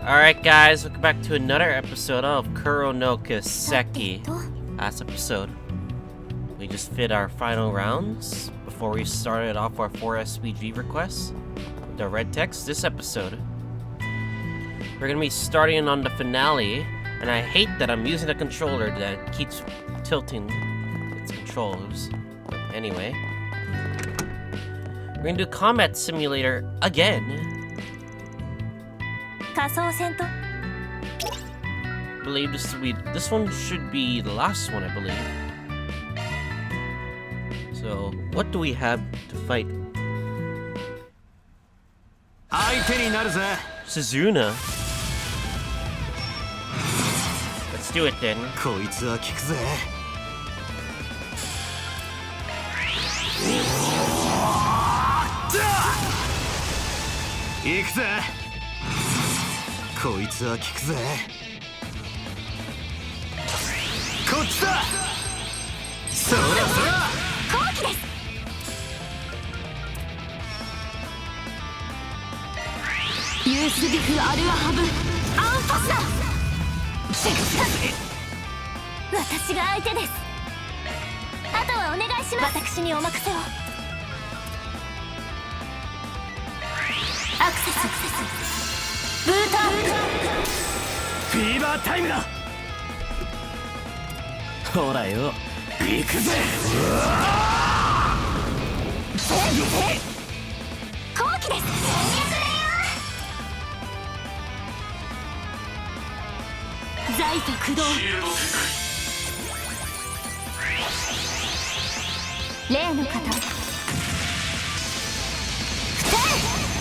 Alright guys, welcome back to another episode of Kuro no Kiseki. Last episode, we just fit our final rounds before we started off our 4 SPG requests with the red text. This episode, we're gonna be starting on the finale, and I hate that I'm using a controller that keeps tilting its controls. But anyway, we're gonna do Combat Simulator again. I believe this one should be the last one, I believe. So, what do we have to fight? Shizuna. Let's do it then.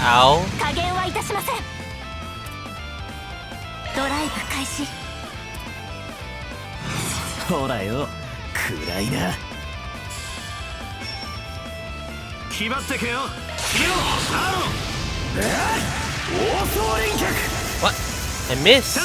Ow. What? I missed.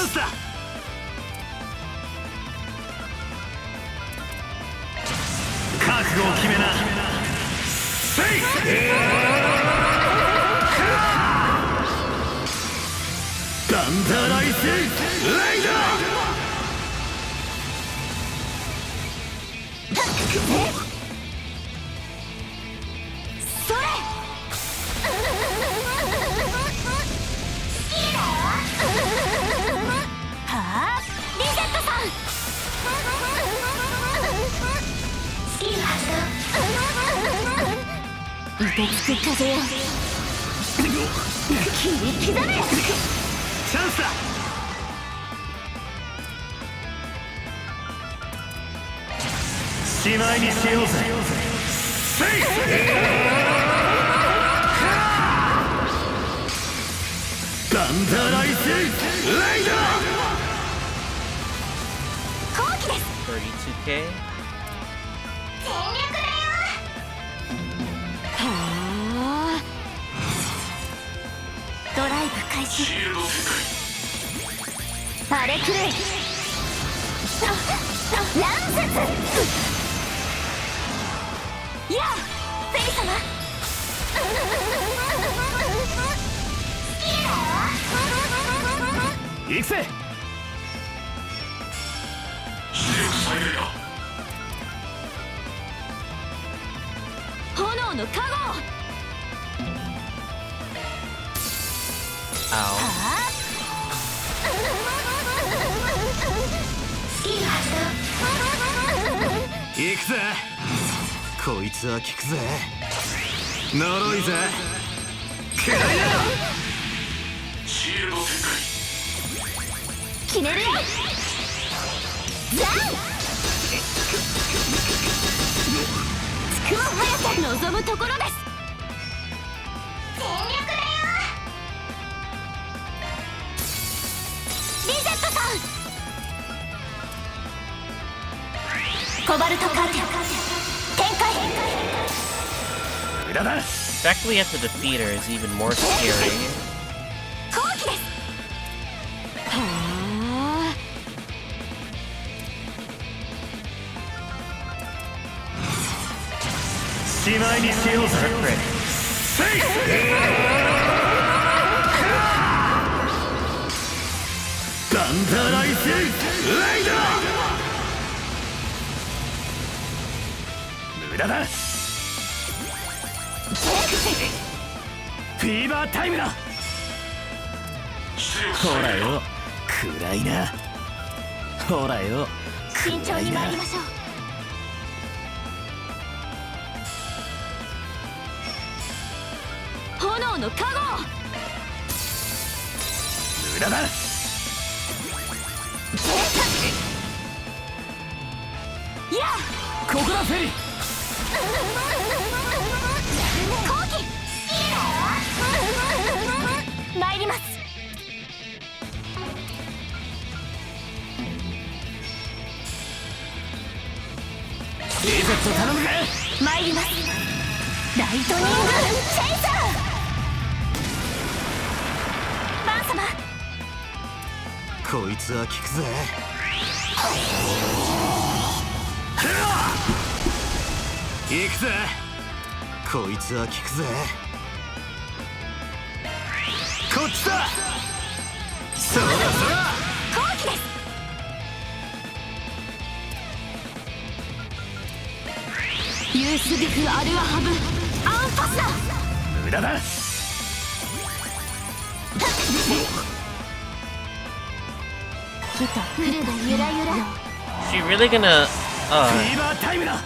$32K. The fact that we have to defeat her is even more scary. 無駄だ。フィーバータイムだ。ほらよ、暗いな。ほらよ、慎重に参りましょう。炎の加護。無駄だ。いや、ここだフェリー。後期参ります。リセット頼むぜ。参ります。ライトニングチェイサー。バン様、こいつは効くぜ。行くぜ。こいつは効くぜ。こっちだ。そうだそうだ。後期です。ユースビフアルアハブアンファスだ。無駄だ。木とフルでゆらゆら。 She really gonna フィーバータイムだ。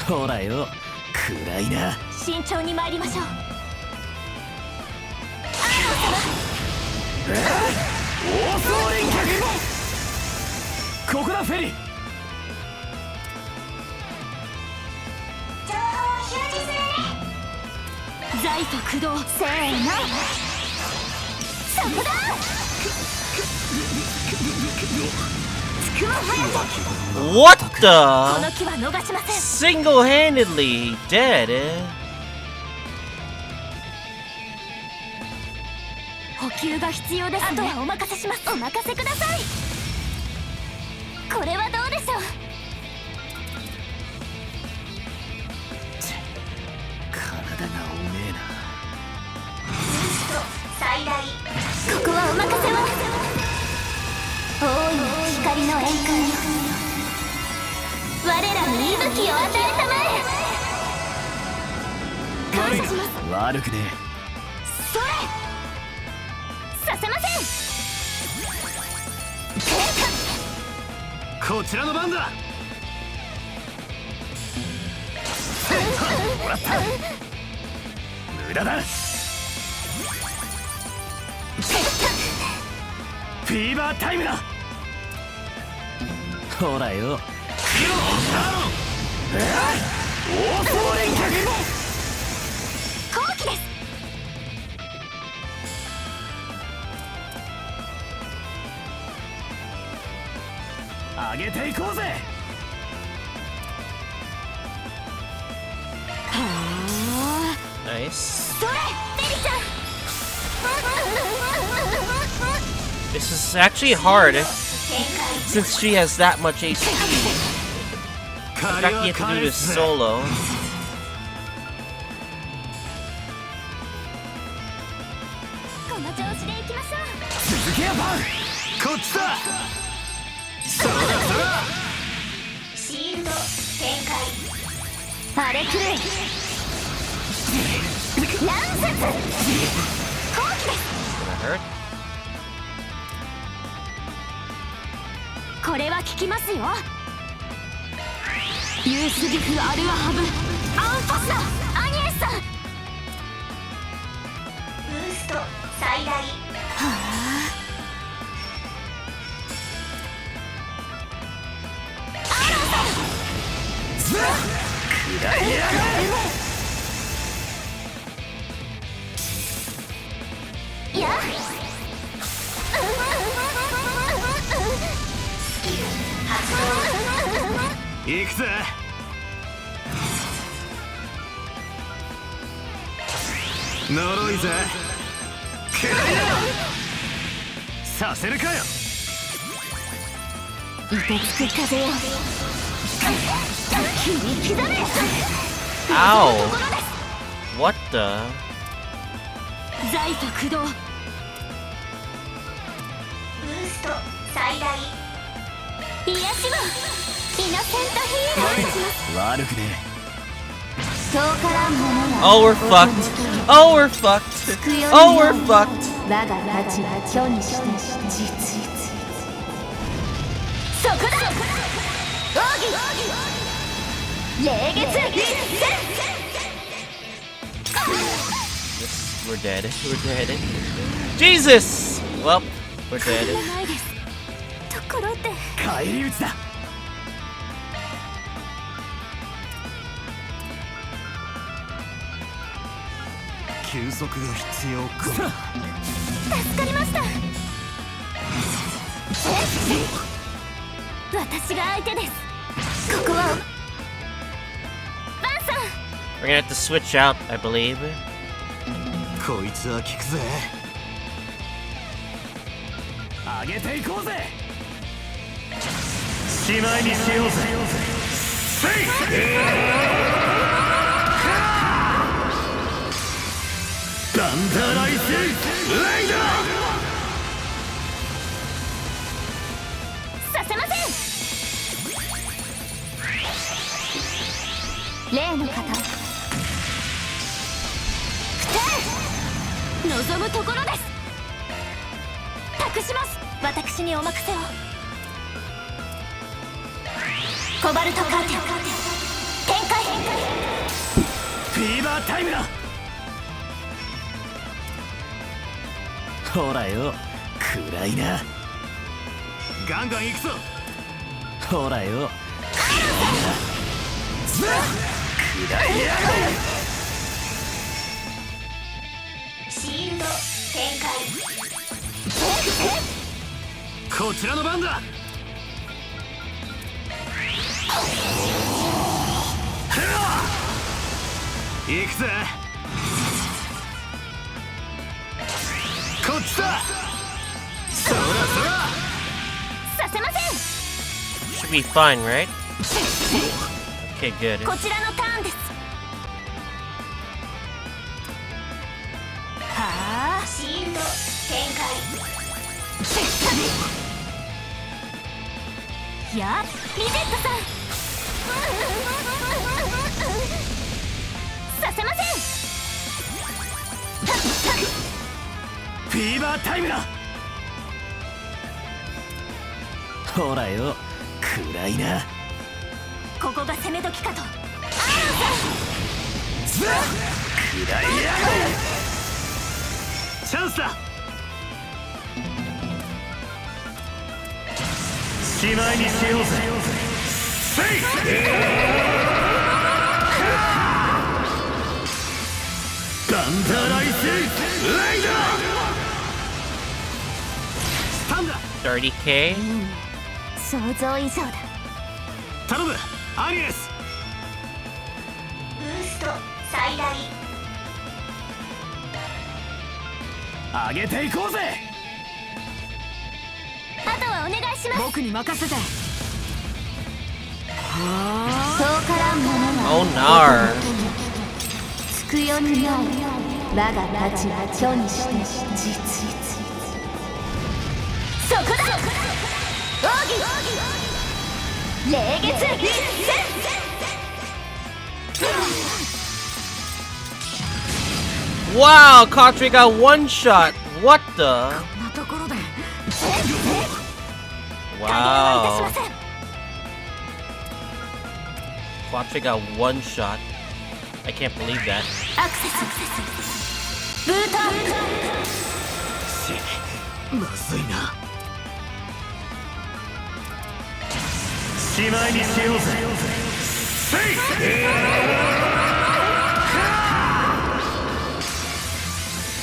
ほらよ、暗いな。慎重に参りましょう。オーソー連脚。ここだフェリー。情報を表示する。財と駆動。せーの、そこだ。つくわ早く。 What こ the? の木は逃しません。 Single-handedly dead. 補給が必要ですね。あとはお任せします。お任せください。これはどうでしょう。体がおめえな。最大。ここはお任せを。大いな光の宴会に我らに息吹を与えたまえ。感謝します。悪くねそれさせません。え。こちらの番だ。もらった。無駄だ。フィーバータイムだ。ほらよ、オーソー連脚。後期です。上げていこうぜ。はあ。 Nice. それベリちゃん。 This is actually hard since she has that much HP. The fact you have to do this solo. この調子でいきましょう。続けやバン。こっちだ。そうだそうだ。シールド展開。あれくれ。乱殺。後期です。 Gonna hurt. これは効きますよ。ユースギフアルアハブアンファスだ。アニエスさん。ブースト最大。はあ。アロンさん。くらいやがれ。いや。行くぜ。呪いぜ。くらいだ。させるかよ。凍てつく風よ。切り刻め。 Ow! What the? 財と駆動ブースト最大癒しはイノセントヒーローとします悪くね遠からんものが Oh, we're fucked. Oh, we're fucked. Oh, we're fucked. 我が価値は虚にして実そこだ奥義霊月一戦 We're dead. We're dead. Jesus! Well, we're dead. ないですところで返り討ちだ休息が必要か助かりました私が相手ですここはバンさん We're gonna have to switch out, I believe. こいつは効くぜ上げていこうぜしまいにしようぜせいダンダライスレイダさせません例の方望むところです託します私にお任せをコバルトカーテン展開フィーバータイムだほらよ暗いなガンガン行くぞほらよ暗いな暗いやがれシールド展開こちらの番だ行くぜこっちだそらそらさせません Should be fine, right? Okay, good. こちらのターンですはあシールド展開やリゼットさんさせませんフィーバータイムだほらよ暗いなここが攻め時かと暗いやがれチャンスだしまいにしようぜせいダンダライスレイダースタンダ 30k? 想像以上だ頼むアニエスブースト最大上げていこうぜあとはお願いします僕に任せて遠からんもの Oh, nar. つくよにない我が価値は虚にして実そこだ奥義霊月一戦 Wow, Katre got one shot. What the? こんなところで Wow. Katre got one shot. I can't believe that. アクセスブートまずいなしまいにしようぜせい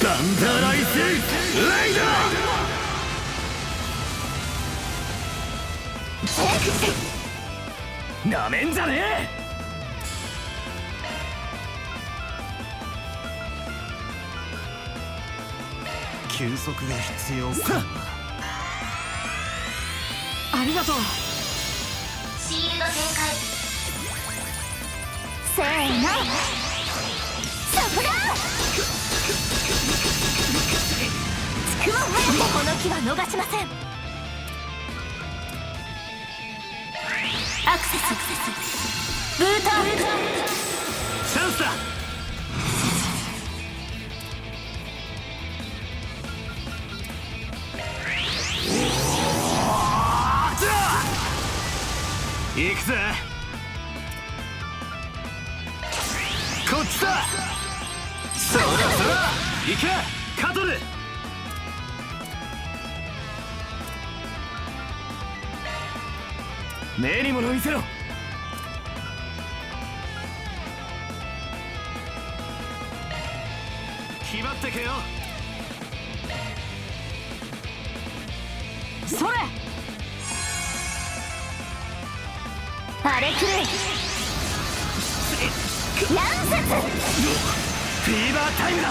ダンダライスレイダーなめんじゃねえ休息が必要かありがとうシールド展開せーのそこだ機は逃しません。アクセスブーターチャンスだ。行くぜ。こっちだ。そらそら行けカトル。目に物見せろ。気張ってけよ。それあれくれ乱殺。フィーバータイムだ。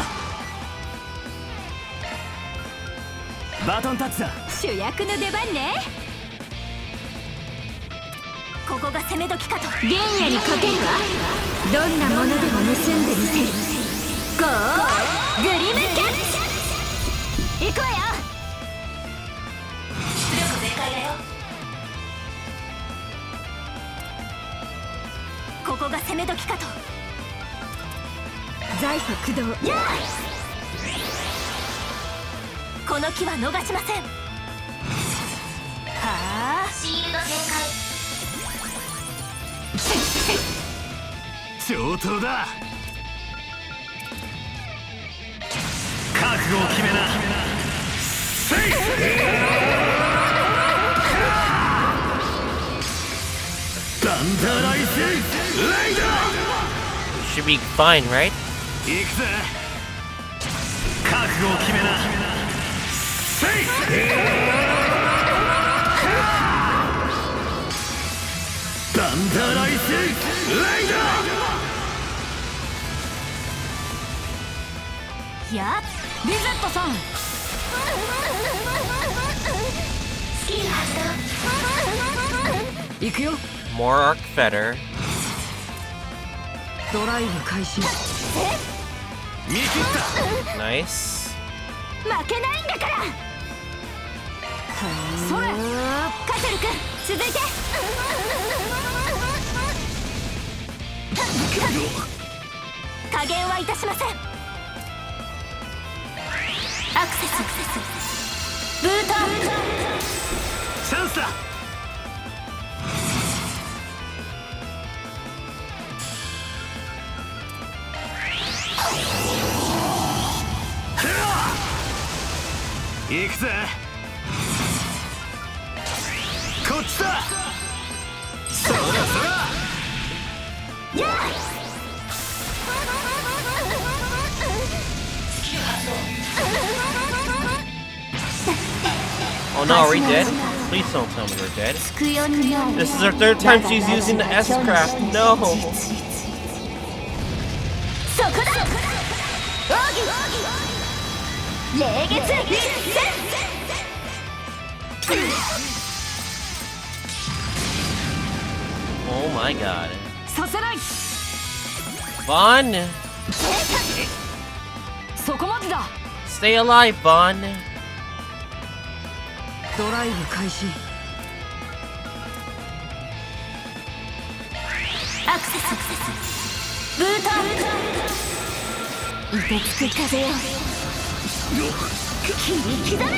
バトンタッチだ。主役の出番ね。ここが攻め時かと。原野にかけるわ。どんなものでも盗んでみせる。ゴーグリムキャッチ。行くわよ。出力全開だよ。ここが攻め時かと。財宝駆動。この機は逃しません。はあシールド全上等だ。覚悟を決めな。セイダンダライスレイダー。 Should be fine, right? 行くぜ。覚悟を決めな。セイダンダライスレイダー。やっリゼットさん。スキル発動。行くよ。 More arc fetter. ドライブ開始。見切った。 Nice. 負けないんだから。それカテル君続いて。加減はいたしません。アクセスブーターチャンスだ。行くぜ。こっちだ。そらそら。Oh no, are we dead? Please don't tell me we're dead. This is our third time she's using the S-Craft. No! そこだ。霊月一戦。Oh my god. させない。 Vaughn! そこまでだ。 Stay alive, Vaughn! ドライブ開始。アクセスブーター。凍てつく風よ切り刻め。許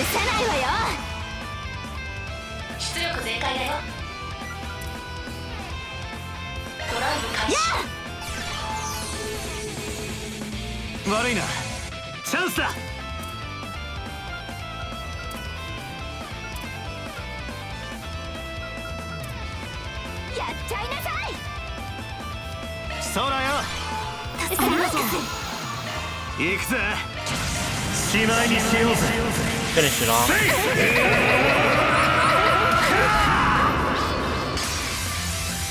さないわよ。出力全開だよ。ドライブ開始。悪いな。チャンスだ。やっちゃいなさい。そらよ。行くぜ。しまいにしようぜ。 Finish it off.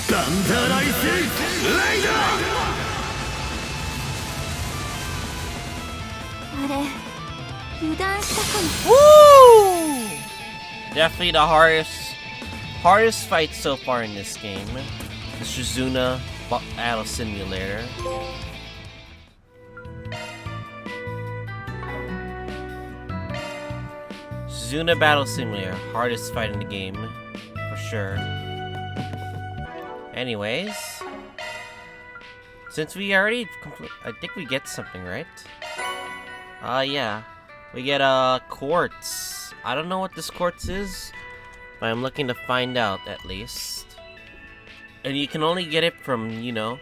ダンダライスレイダあれ油断したかも。 Woo! Definitely the hardest fight so far in this game. The Shizuna Battle Simulator. Shizuna Battle Simulator. Hardest fight in the game. For sure. Anyways. Since we already I think we get something, right? Yeah. We get quartz. I don't know what this quartz is, but I'm looking to find out at least. And you can only get it from, you know,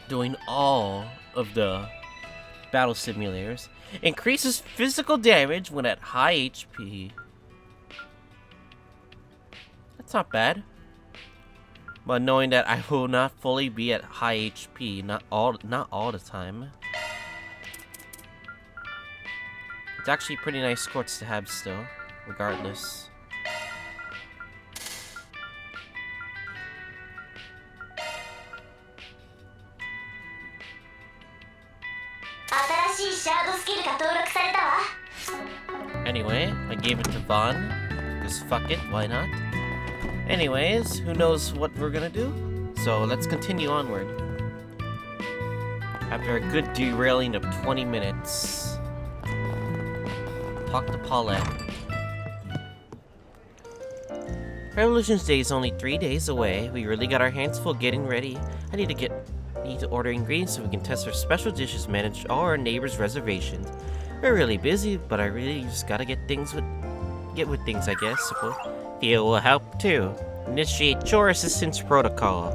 doing all of the battle simulators. Increases physical damage when at high HP. That's not bad. But knowing that I will not fully be at high HP, not all the time. It's actually pretty nice quartz to have still, regardless. Anyway, I gave it to Vaughn, because fuck it, why not? Anyways, who knows what we're gonna do? So let's continue onward. After a good derailing of 20 minutes. Talk to Paulette. Revolution's Day is only 3 days away. We really got our hands full getting ready. I need to order ingredients so we can test our special dishes, manage all our neighbors' reservations. We're really busy, but I really just gotta get with things, I guess. Theo will help too. Initiate chore assistance protocol.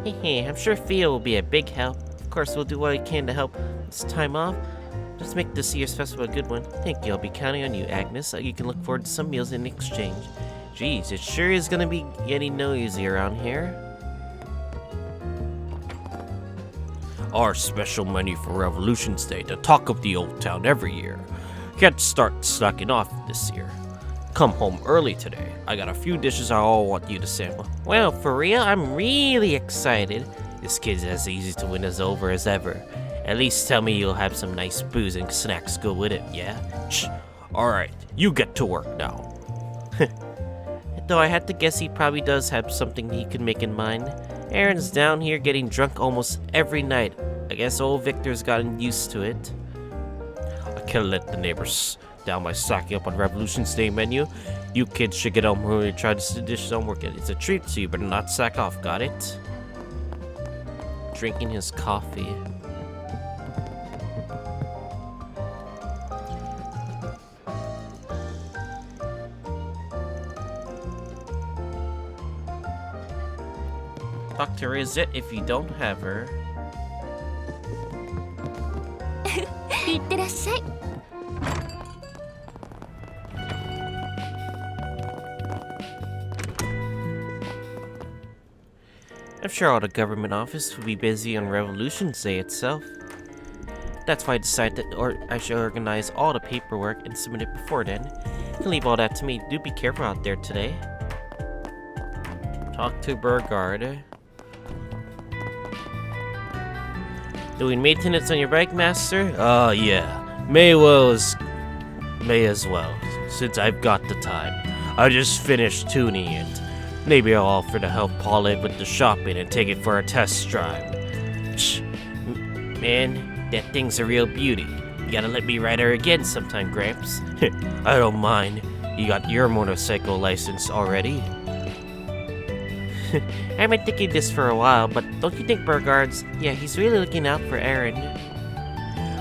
Hehe, I'm sure Theo will be a big help. Of course, we'll do what we can to help this time off. Just make this year's festival a good one. Thank you, I'll be counting on you, Agnes. You can look forward to some meals in exchange. Jeez, it sure is gonna be getting noisy around here. Our special menu for Revolution's Day, the talk of the old town every year. Can't start slacking off this year. Come home early today. I got a few dishes I all want you to sample. Well, for real, I'm really excited. This kid's as easy to win as over as ever. At least tell me you'll have some nice booze and snacks go with it, yeah? Shh. Alright, you get to work now. Though I had to guess he probably does have something he could make in mind. Aaron's down here getting drunk almost every night. I guess old Victor's gotten used to it. I can't let the neighbors down by stocking up on Revolution's Day menu. You kids should get home early and try this dish don't work. It's a treat, so you better not sack off, got it? Drinking his coffee. Talk to Rizette if you don't have her. いってらっしゃい。 I'm sure all the government office will be busy on Revolution's Day itself. That's why I decided that I should organize all the paperwork and submit it before then. You can leave all that to me. Do be careful out there today. Talk to Burgard. Doing maintenance on your bike, Master? Yeah. May as well, since I've got the time. I just finished tuning it. Maybe I'll offer to help Paulette with the shopping and take it for a test drive. Shh. Man, that thing's a real beauty. You gotta let me ride her again sometime, Gramps. I don't mind. You got your motorcycle license already. I've been thinking this for a while, but don't you think Burgard's... Yeah, he's really looking out for Erin.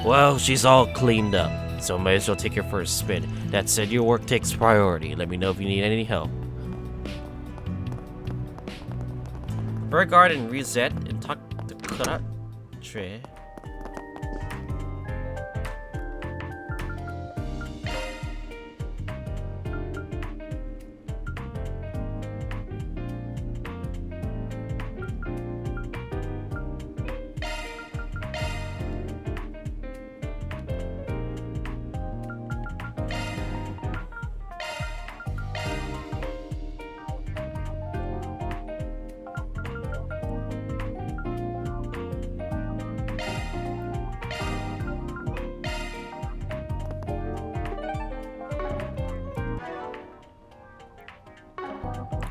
Well, she's all cleaned up, so might as well take her for a spin. That said, your work takes priority. Let me know if you need any help. Burgard and Rizette and talk to Kuratre.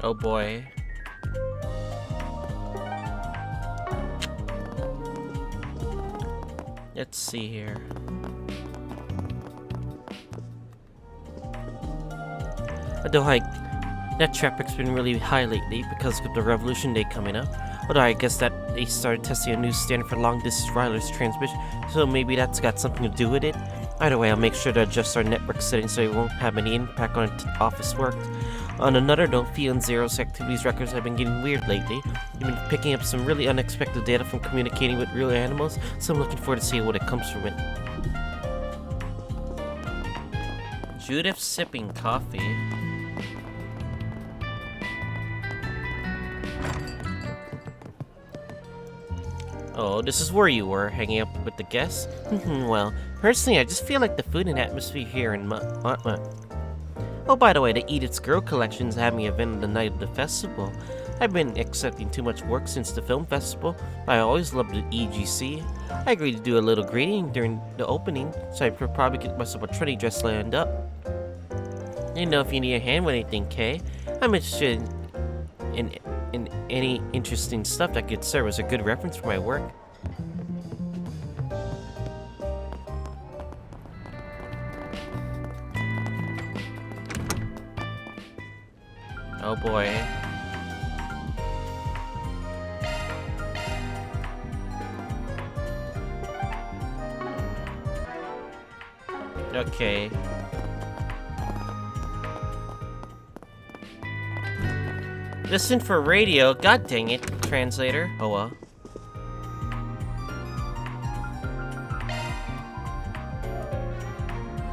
Oh boy. Let's see here. Although net traffic's been really high lately because of the Revolution Day coming up. Although I guess that they started testing a new standard for long-distance wireless transmission, so maybe that's got something to do with it. Either way, I'll make sure to adjust our network settings so it won't have any impact on office work. On another note, Fia and Zero's activities records have been getting weird lately. You've been picking up some really unexpected data from communicating with real animals, so I'm looking forward to seeing what it comes from it. Judith sipping coffee. Oh, this is where you were, hanging up with the guests? Well, personally, I just feel like the food and atmosphere here in Oh, by the way, the Eat It's Girl collection is having an event on the night of the festival. I've been accepting too much work since the film festival. I always loved the EGC. I agreed to do a little greeting during the opening, so I could probably get myself a trendy dress lined up. Didn't know if you need a hand with anything, Kay. I'm interested in any interesting stuff that could serve as a good reference for my work. Oh boy. Okay. Listen for radio. God dang it, translator. Oh well.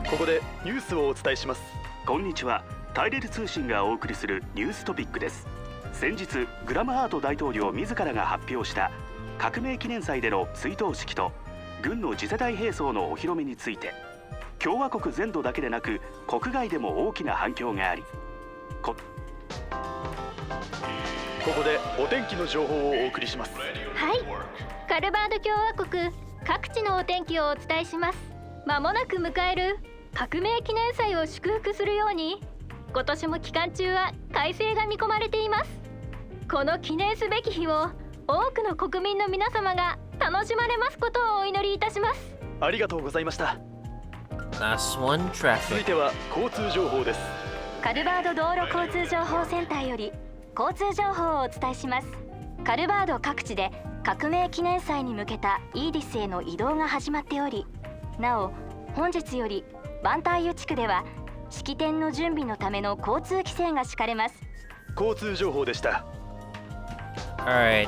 ここでニュースをお伝えします。こんにちは。タイレル通信がお送りするニューストピックです。先日グラムハート大統領自らが発表した革命記念祭での追悼式と軍の次世代兵装のお披露目について、共和国全土だけでなく国外でも大きな反響があり、ここでお天気の情報をお送りします。はい、カルバード共和国各地のお天気をお伝えします。まもなく迎える革命記念祭を祝福するように、今年も期間中は快晴が見込まれています。この記念すべき日を多くの国民の皆様が楽しまれますことをお祈りいたします。ありがとうございました。 Last one, traffic. 続いては交通情報です。カルバード道路交通情報センターより交通情報をお伝えします。カルバード各地で革命記念祭に向けたイーディスへの移動が始まっており、なお本日よりバンタイユ地区では式典の準備のための交通規制が敷かれます。交通情報でした。 Alright.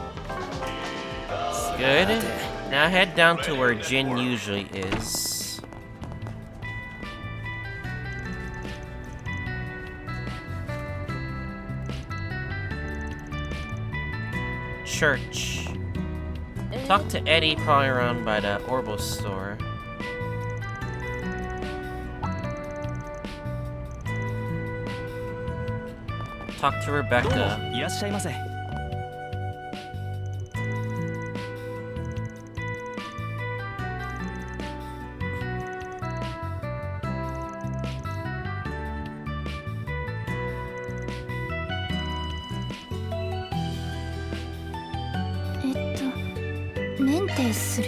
That's good. Now head down to where Jin usually is. Church. Talk to Eddie, probably around by the Orbo store. Talk to Rebecca. いらっしゃいませ。メンテする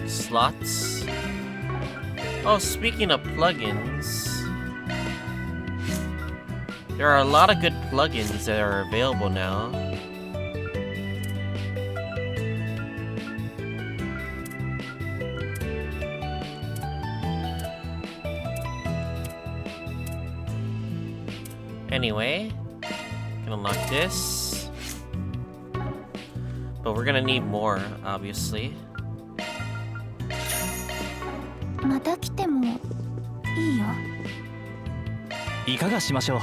Slots? Oh, speaking of plugins, there are a lot of good plugins that are available now. Anyway, can unlock this. But we're gonna need more, obviously. また来てもいいよ。いかがしましょう。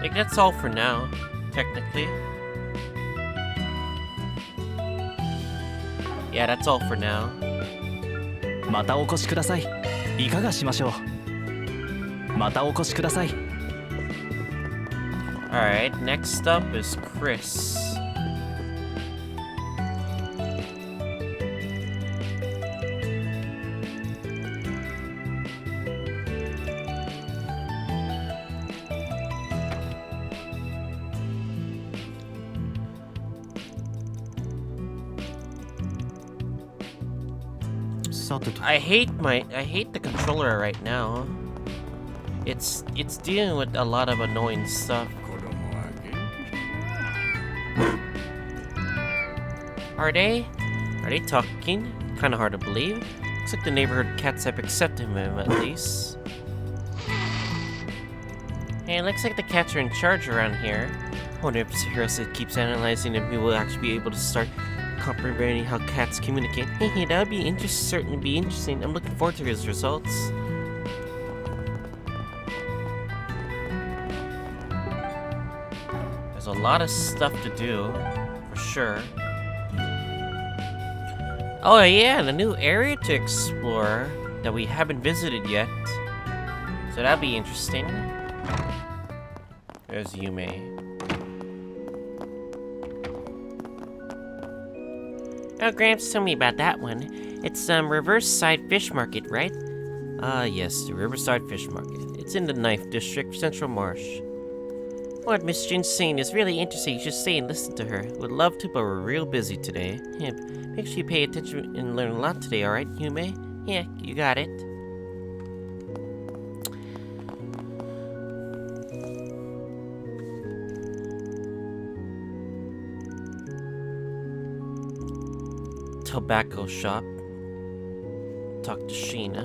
think that's all for now, technically. Yeah, that's all for now. またお越しください。いかがしましょう。またお越しください。Alright, next up is Chris. I hate the controller right now. It's dealing with a lot of annoying stuff. Are they talking? Kinda hard to believe. Looks like the neighborhood cats have accepted him at least. Hey, it looks like the cats are in charge around here. I wonder if Hirosa keeps analyzing him, he will actually be able to start comprehending how cats communicate. Hey, that would certainly be interesting. I'm looking forward to his results. There's a lot of stuff to do, for sure. Oh yeah, the new area to explore that we haven't visited yet. So that'll be interesting. There's Yume. Oh, Gramps told me about that one. It's Riverside Fish Market, right? Ah, yes, the Riverside Fish Market. It's in the 9th District, Central Marsh. What Miss Jin's saying is really interesting. You should stay and listen to her. Would love to, but we're real busy today. Yeah, make sure you pay attention and learn a lot today, alright, Yume? Yeah, you got it. Tobacco shop. Talk to Sheena.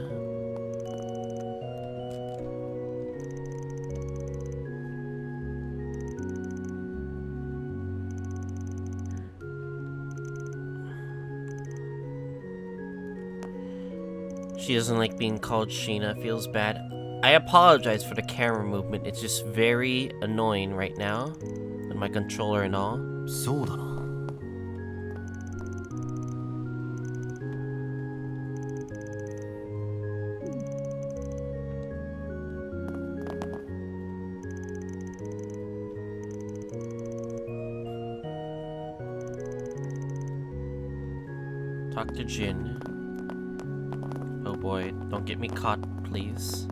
She doesn't like being called Sheena, feels bad. I apologize for the camera movement, it's just very annoying right now. With my controller and all. そうだな。Talk to Jin. Oh boy, don't get me caught, please.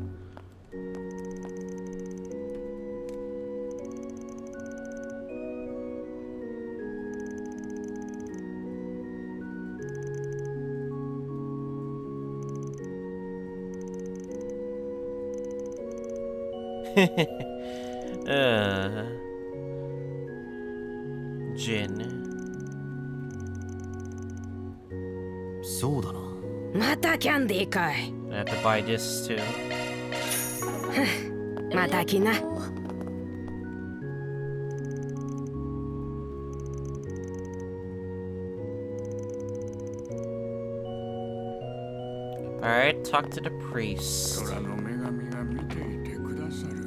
Jin. そうだな。またキャンディーかい。 I have to buy this too. また来な。Alright, talk to the priest. 空の女神が見ていてくださる。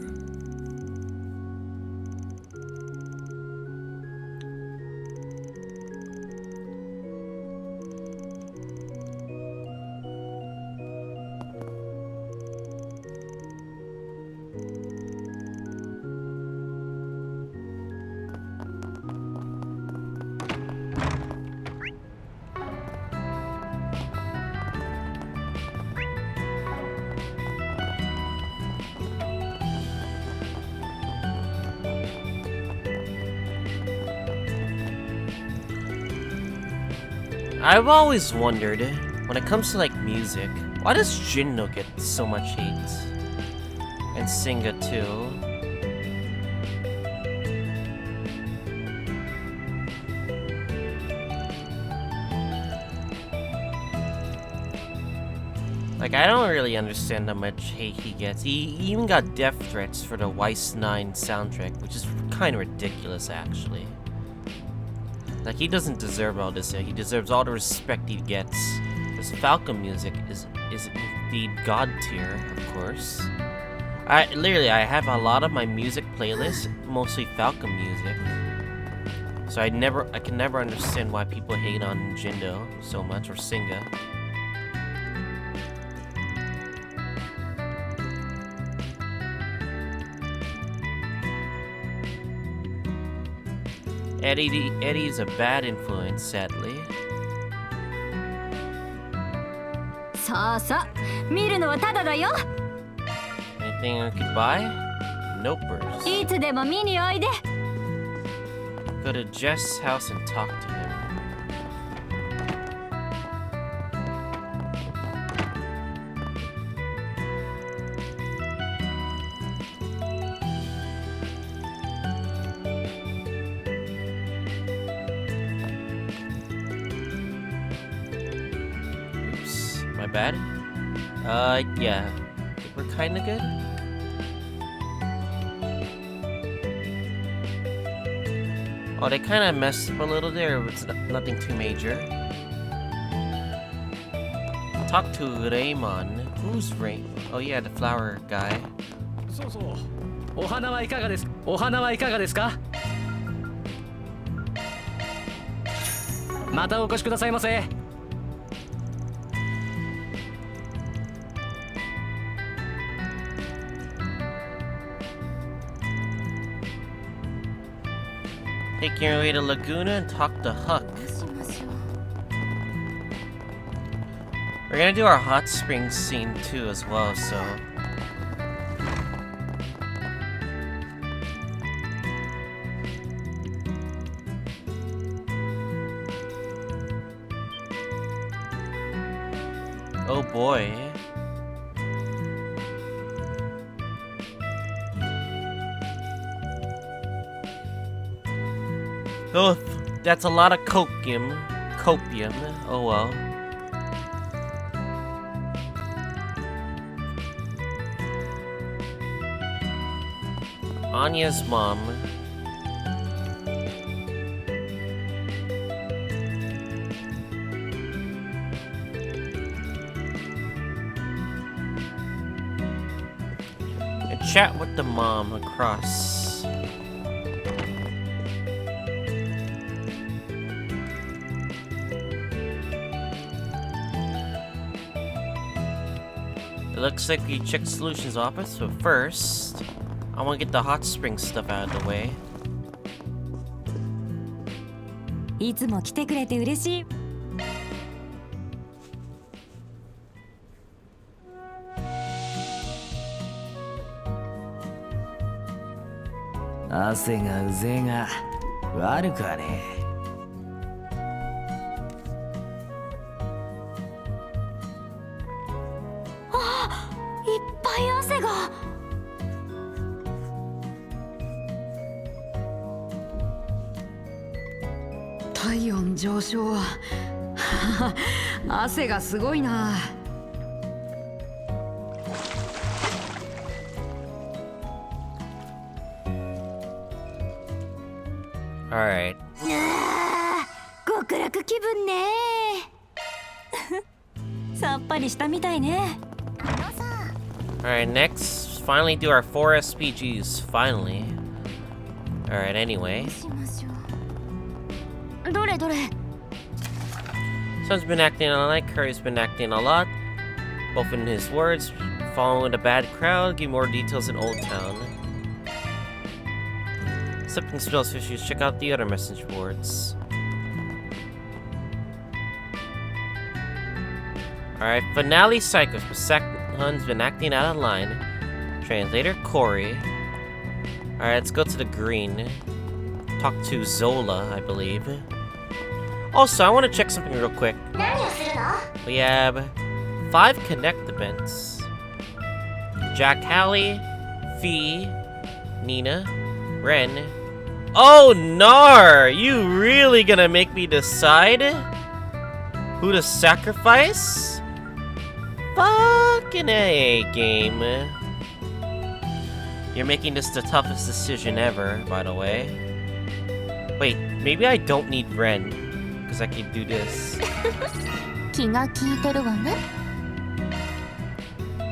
I've always wondered, when it comes to like music, why does Jinno get so much hate? And Singa too. Like, I don't really understand how much hate he gets. He even got death threats for the Weiss 9 soundtrack, which is kind of ridiculous, actually. Like, he doesn't deserve all this. He deserves all the respect he gets. This Falcon music is indeed god tier, of course. I have a lot of my music playlists, mostly Falcon music. So I can never understand why people hate on Jindo so much, or Singa. Eddie's a bad influence, sadly. さあさあ、見るのはただだよ。 Anything I could buy? Nopers. いつでも見においで。 Go to Jess's house and talk to him. Oops, my bad. Yeah, we're kinda good. Oh, they kind of messed up a little there, but it's nothing too major. Talk to Raymond. Who's Raymond? Oh yeah, the flower guy. そうそう。お花はいかがですか？お花はいかがですか？またお越しくださいませ。 Take your way to Laguna and talk to Huck. We're gonna do our hot springs scene too as well, so... Oh boy. Oh, that's a lot of copium. Oh well. Anya's mom. And chat with the mom across. Looks like we checked Solutions office, but first, I want to get the hot spring stuff out of the way. いつも来てくれて嬉しい。汗がうぜえが悪くはねえ。 体温上昇は汗がすごいな。Alright. 極楽気分ね。さっぱりしたみたいね。 Alright, next, finally do our 4 SPGs, finally. Alright, anyway. どれどれ。 Sun's been acting a lot, Curry's been acting a lot. Both in his words, following a bad crowd, give more details in Old Town. Slipping spells issues, check out the other message boards. Alright, finale Psychos, but Hun's been acting out of line. Translator Corey. Alright, let's go to the green. Talk to Zola, I believe. Also, I want to check something real quick. We have 5 connect events. Jack Hallie, Fee, Nina, Ren. Oh, Nar! You really gonna make me decide who to sacrifice? Fucking A game. You're making this the toughest decision ever, by the way. Wait, maybe I don't need Ren, because I can do this. 気が利いてるわね。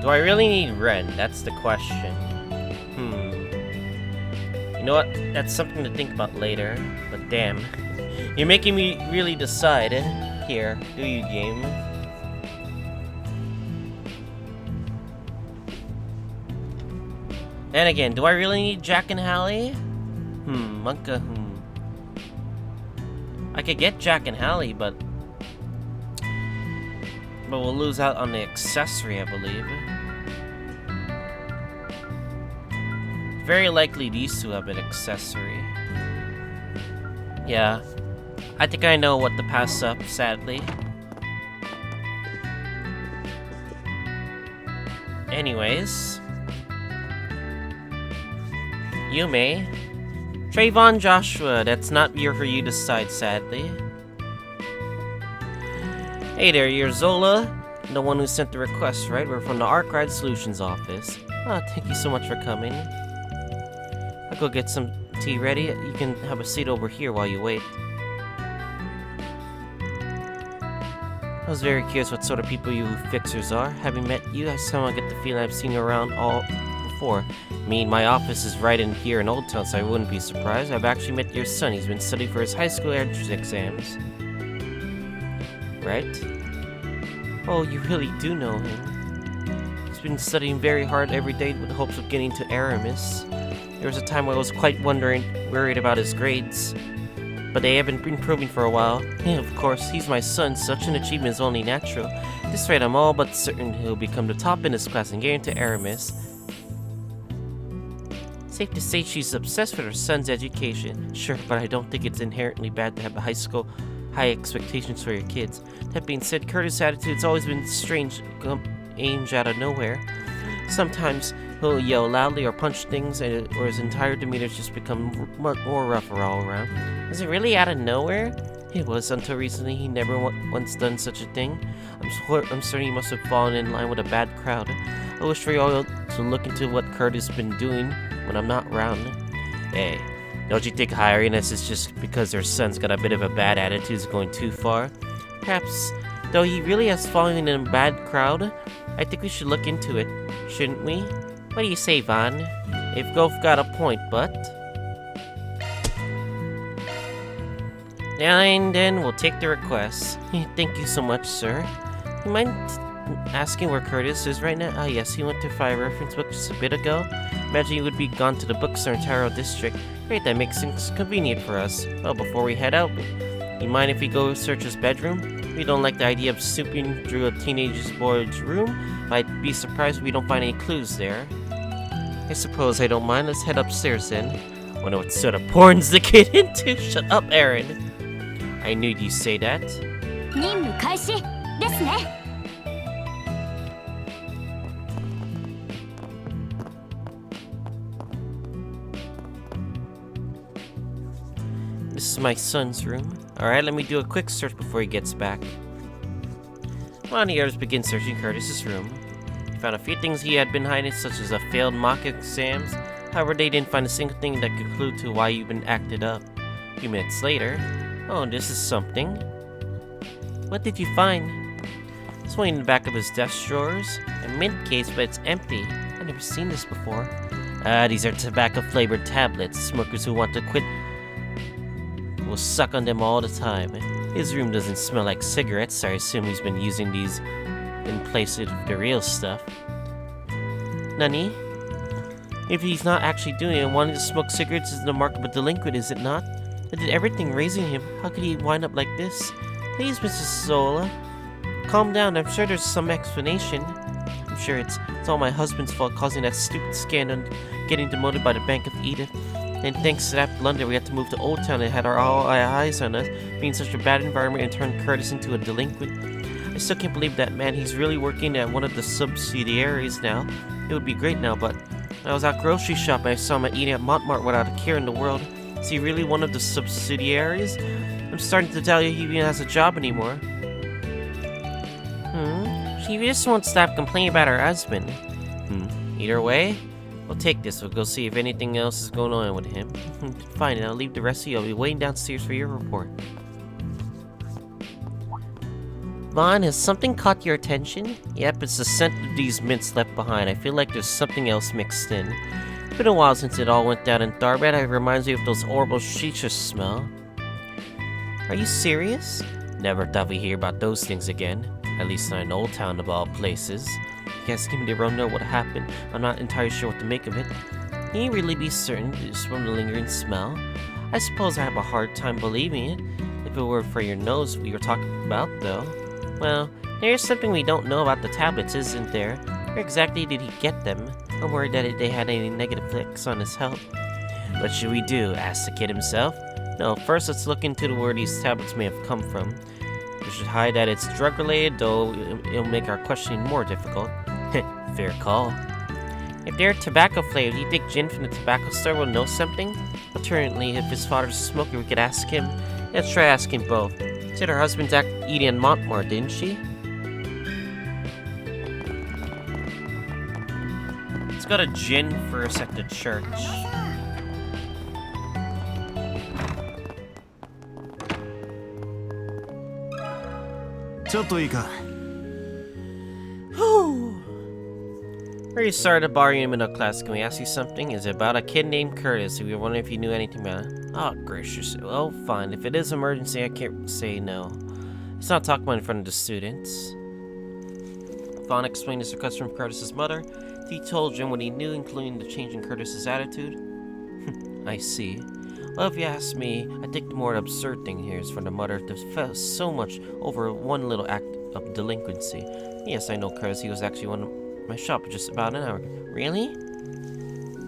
Do I really need rent? That's the question. You know what? That's something to think about later. But damn. You're making me really decide. Here, do you, game? And again, do I really need Jack and Hallie? Monka, I could get Jack and Hallie, but we'll lose out on the accessory, I believe. Very likely these two have an accessory. Yeah. I think I know what to pass up, sadly. Anyways. Yume. Trayvon Joshua, that's not for you to decide, sadly. Hey there, you're Zola. The one who sent the request, right? We're from the Archive Solutions office. Oh, thank you so much for coming. I'll go get some tea ready. You can have a seat over here while you wait. I was very curious what sort of people you fixers are. Having met you, I somehow get the feeling I've seen you around all before. I mean, my office is right in here in Old Town, so I wouldn't be surprised. I've actually met your son. He's been studying for his high school entrance exams. Right? Oh, you really do know him. He's been studying very hard every day with the hopes of getting to Aramis. There was a time where I was quite worried about his grades. But they have been improving for a while. And of course, he's my son. Such an achievement is only natural. At this rate, I'm all but certain he'll become the top in his class and get into Aramis. Safe to say she's obsessed with her son's education. Sure, but I don't think it's inherently bad to have high expectations for your kids. That being said, Curtis' attitude's always been strange, aimed out of nowhere. Sometimes he'll yell loudly or punch things, or his entire demeanor's just become more rougher all around. Is it really out of nowhere? It was until recently. He never once done such a thing. I'm certain he must have fallen in line with a bad crowd. I wish for you all to look into what Curtis has been doing when I'm not around. Hey, don't you think hiring us is just because their son's got a bit of a bad attitude is going too far? Perhaps, though he really has fallen in a bad crowd, I think we should look into it, shouldn't we? What do you say, Vaughn? If Golf got a point, but... And then we'll take the request. Thank you so much, sir. You mind asking where Curtis is right now? Ah, yes, he went to find a reference book just a bit ago. Imagine he would be gone to the bookstore in Taro District. Great, that makes things convenient for us. Well, before we head out, you mind if we go search his bedroom? We don't like the idea of snooping through a teenage boy's room. I'd be surprised if we don't find any clues there. I suppose I don't mind. Let's head upstairs then. Wonder what sort of porn's the kid into? Shut up, Aaron. I knew you'd say that. 任務開始ですね。 This is my son's room. Alright, let me do a quick search before he gets back. Well, the others begin searching Curtis's room. He found a few things he had been hiding, such as a failed mock exams. However, they didn't find a single thing that could clue to why you've been acted up. A few minutes later, oh, this is something. What did you find? Swinging in the back of his desk drawers. A mint case, but it's empty. I've never seen this before. These are tobacco-flavored tablets. Smokers who want to quit will suck on them all the time. His room doesn't smell like cigarettes, so I assume he's been using these in place of the real stuff. Nani? If he's not actually doing it, wanting to smoke cigarettes is the mark of a delinquent, is it not? I did everything raising him. How could he wind up like this? Please, Mrs. Zola. Calm down, I'm sure there's some explanation. I'm sure it's all my husband's fault, causing that stupid scandal and getting demoted by the Bank of Edith. And thanks to that blunder, we had to move to Old Town and had all our eyes on us, being such a bad environment and turned Curtis into a delinquent. I still can't believe that, man. He's really working at one of the subsidiaries now. It would be great now, but I was out grocery shopping. I saw him eating at Montmartre without a care in the world. Is he really one of the subsidiaries? I'm starting to tell you he even has a job anymore. She just won't stop complaining about her husband. Either way, we'll take this. We'll go see if anything else is going on with him. Fine, and I'll leave the rest of you. I'll be waiting downstairs for your report. Vaughn, has something caught your attention? Yep, it's the scent of these mints left behind. I feel like there's something else mixed in. It's been a while since it all went down in Tharbad. It reminds me of those horrible shisha smell. Are you serious? Never thought we'd hear about those things again. At least not in Old Town of all places. You guys give me the rundown what happened. I'm not entirely sure what to make of it. Can you really be certain it's from the lingering smell? I suppose I have a hard time believing it. If it were for your nose we were talking about, though. Well, there's something we don't know about the tablets, isn't there? Where exactly did he get them? I'm worried that they had any negative effects on his health. What should we do? Ask the kid himself? No, first let's look into where these tablets may have come from. We should hide that it's drug-related, though it'll make our questioning more difficult. Fair call. If they're tobacco-flavored, do you think Jin from the tobacco store will know something? Alternatively, if his father's a smoker, we could ask him. Let's try asking both. Said her husband's eating in Montmore, didn't she? Let's go to Jin first at the church. Very sorry to bother you in middle class. Can we ask you something? Is it about a kid named Curtis? We were wondering if you knew anything about it. Oh, gracious. Well, fine. If it is an emergency, I can't say no. Let's not talk about it in front of the students. Vaughn explained his request from Curtis's mother. He told Jim what he knew, including the change in Curtis's attitude. I see. Well, if you ask me, I think the more absurd thing here is for the mother to feel so much over one little act of delinquency. Yes, I know Curtis. He was actually one of my shop just about an hour ago. Really?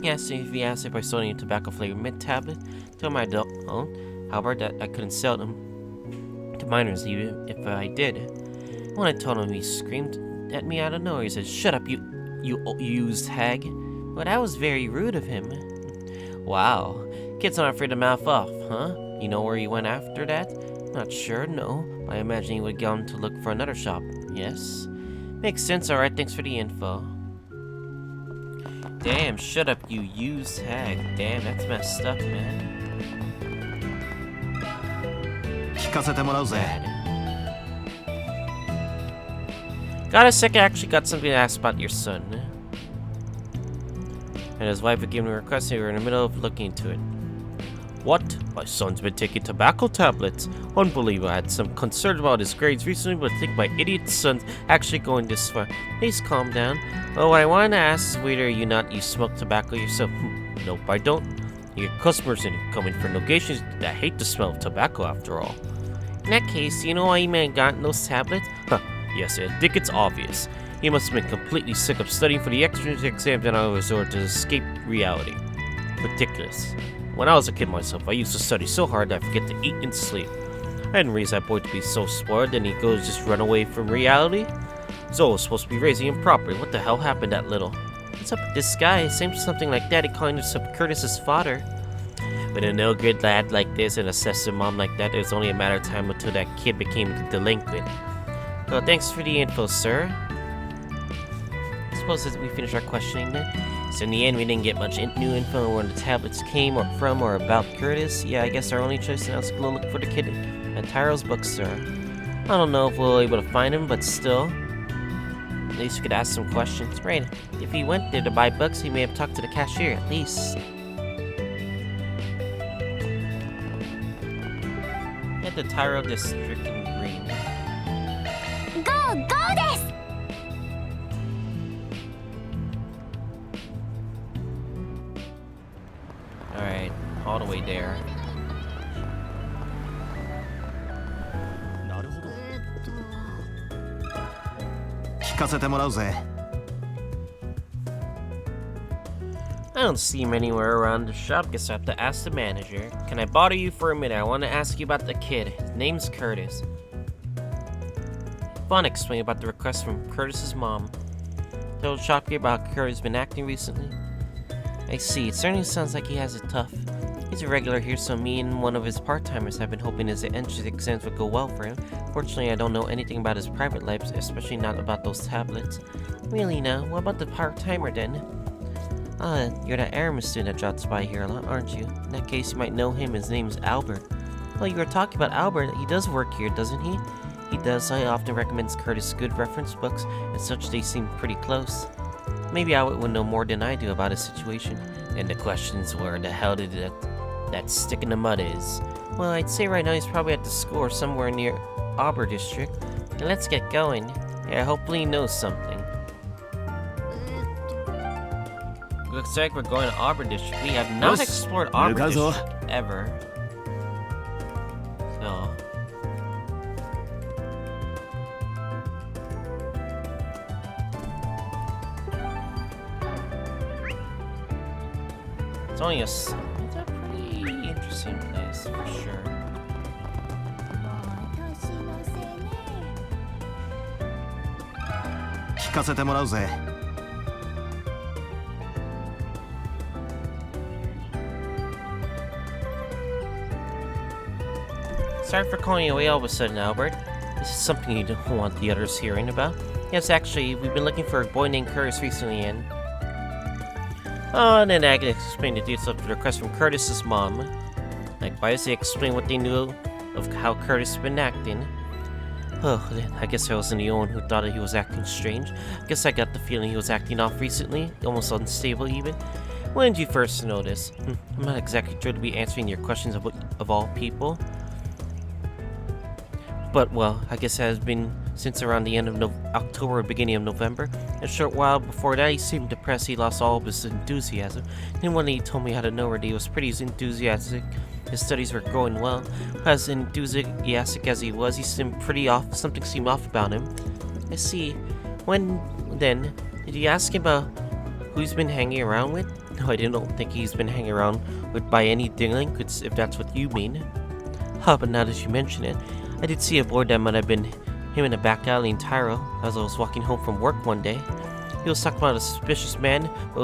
Yes, if he asked if I sold any tobacco-flavored mint tablet, tell him I don't own. However, that I couldn't sell them to minors even if I did. When I told him, he screamed at me out of nowhere. He said, "Shut up, you used hag." Well, that was very rude of him. Wow. Kid's not afraid to mouth off, huh? You know where he went after that? Not sure, no. But I imagine he would go on to look for another shop. Yes? Makes sense, alright, thanks for the info. Damn, shut up, you used hag. Damn, that's messed up, man. Bad. Got a second, I actually got something to ask about your son. And his wife had given a request, and we were in the middle of looking into it. What? My son's been taking tobacco tablets. Unbelievable. I had some concern about his grades recently, but I think my idiot son's actually going this far. Please calm down. Well, what I wanted to ask is whether you smoke tobacco yourself. Nope, I don't. You get customers coming for negotiations that hate the smell of tobacco after all. In that case, you know why he may have gotten those tablets? Huh, yes, I think it's obvious. He must have been completely sick of studying for the entrance exam and I resort to escape reality. Ridiculous. When I was a kid myself, I used to study so hard that I forget to eat and sleep. I didn't raise that boy to be so spoiled, and he goes just run away from reality. Zoe was supposed to be raising him properly. What the hell happened to that little? What's up with this guy? It seems something like Daddy calling himself Curtis's father. With a no-good lad like this and a obsessive mom like that, it was only a matter of time until that kid became a delinquent. Well, thanks for the info, sir. I suppose that we finished our questioning then. So in the end, we didn't get much new info on where the tablets came from or about Curtis. Yeah, I guess our only choice now is to go look for the kid at Tyro's bookstore. I don't know if we'll be able to find him, but still. At least we could ask some questions. Right, if he went there to buy books, he may have talked to the cashier, at least. At the Tyro district in green. Go desu! Alright, all the way there. I don't see him anywhere around the shop. Guess I have to ask the manager. Can I bother you for a minute? I want to ask you about the kid. His name's Curtis. Vaughn explained about the request from Curtis's mom. Told the shopkeeper about how Curtis has been acting recently. I see. It certainly sounds like he has it tough. He's a regular here, so me and one of his part-timers have been hoping his entrance exams would go well for him. Fortunately, I don't know anything about his private life, especially not about those tablets. Really now? What about the part-timer then? You're that Aramis student that drops by here a lot, aren't you? In that case, you might know him. His name's Albert. Well, you were talking about Albert. He does work here, doesn't he? he does. I often recommends Curtis good reference books, and such they seem pretty close. Maybe Albert would know more than I do about his situation. And the questions were, the hell did that stick in the mud is? Well, I'd say right now he's probably at the school or somewhere near Auburn District. And let's get going. Yeah, hopefully he knows something. Looks like we're going to Auburn District. We have not Yes, explored Auburn Nukazo. District ever. So... It's only it's a pretty interesting place for sure. Sorry for calling you away all of a sudden, Albert. This is something you don't want the others hearing about. Yes, actually, we've been looking for a boy named Curtis recently, and... Oh, and then Agnes explained the details of the request from Curtis's mom. Likewise, they explained what they knew of how Curtis had been acting. Oh, then I guess I wasn't the only one who thought that he was acting strange. I guess I got the feeling he was acting off recently, almost unstable even. When did you first notice? I'm not exactly thrilled to be answering your questions of all people. But, well, I guess it has been since around the end of October or beginning of November. A short while before that, he seemed depressed. He lost all of his enthusiasm. And when he told me out of nowhere that he was pretty enthusiastic, his studies were going well. As enthusiastic as he was, he seemed pretty off. Something seemed off about him. I see. Then, did you ask him about who he's been hanging around with? No, I don't think he's been hanging around with by any delinquents, if that's what you mean. But now that you mention it, I did see a boy that might have been him in a back alley in Tyro as I was walking home from work one day. He was talking about a suspicious man, but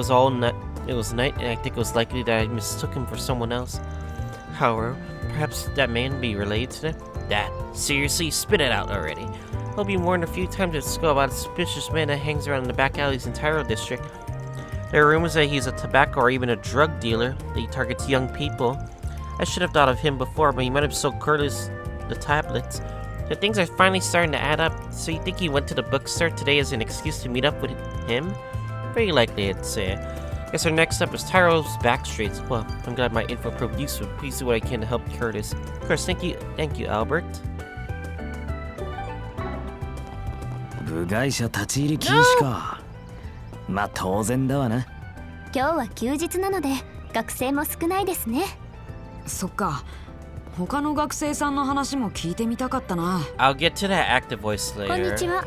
it was night, and I think it was likely that I mistook him for someone else. However, perhaps that man be related to them? That? Seriously? Spit it out already. I'll be warned a few times at school about a suspicious man that hangs around in the back alleys in Tyro District. There are rumors that he's a tobacco or even a drug dealer, that he targets young people. I should have thought of him before, but he might have sold Curtis the tablets. The things are finally starting to add up. So you think he went to the bookstore today as an excuse to meet up with him? Very likely, I'd say. Guess our next step is Tyro's back streets. Well, I'm glad my info proved useful. Please do what I can to help Curtis. Of course, thank you, Albert. 部外者立ち入り禁止か。まあ当然だわな。今日は休日なので学生も少ないですね。そっか。他の学生さんの話も聞いてみたかったな。I'll get to that active voice later. こんにちは。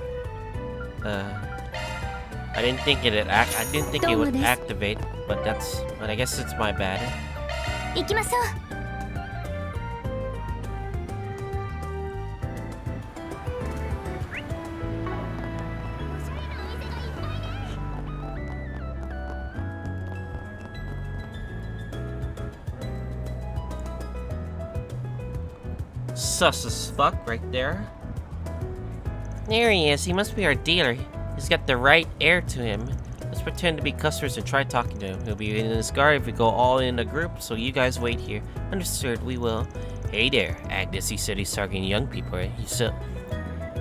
I didn't think it would activate, but I guess it's my bad. 行きましょう。Sus as fuck right there. There he is. He must be our dealer. He's got the right air to him. Let's pretend to be customers and try talking to him. He'll be in his guard if we go all in a group, so you guys wait here. Understood, we will. Hey there, Agnes. He said he's targeting young people, right?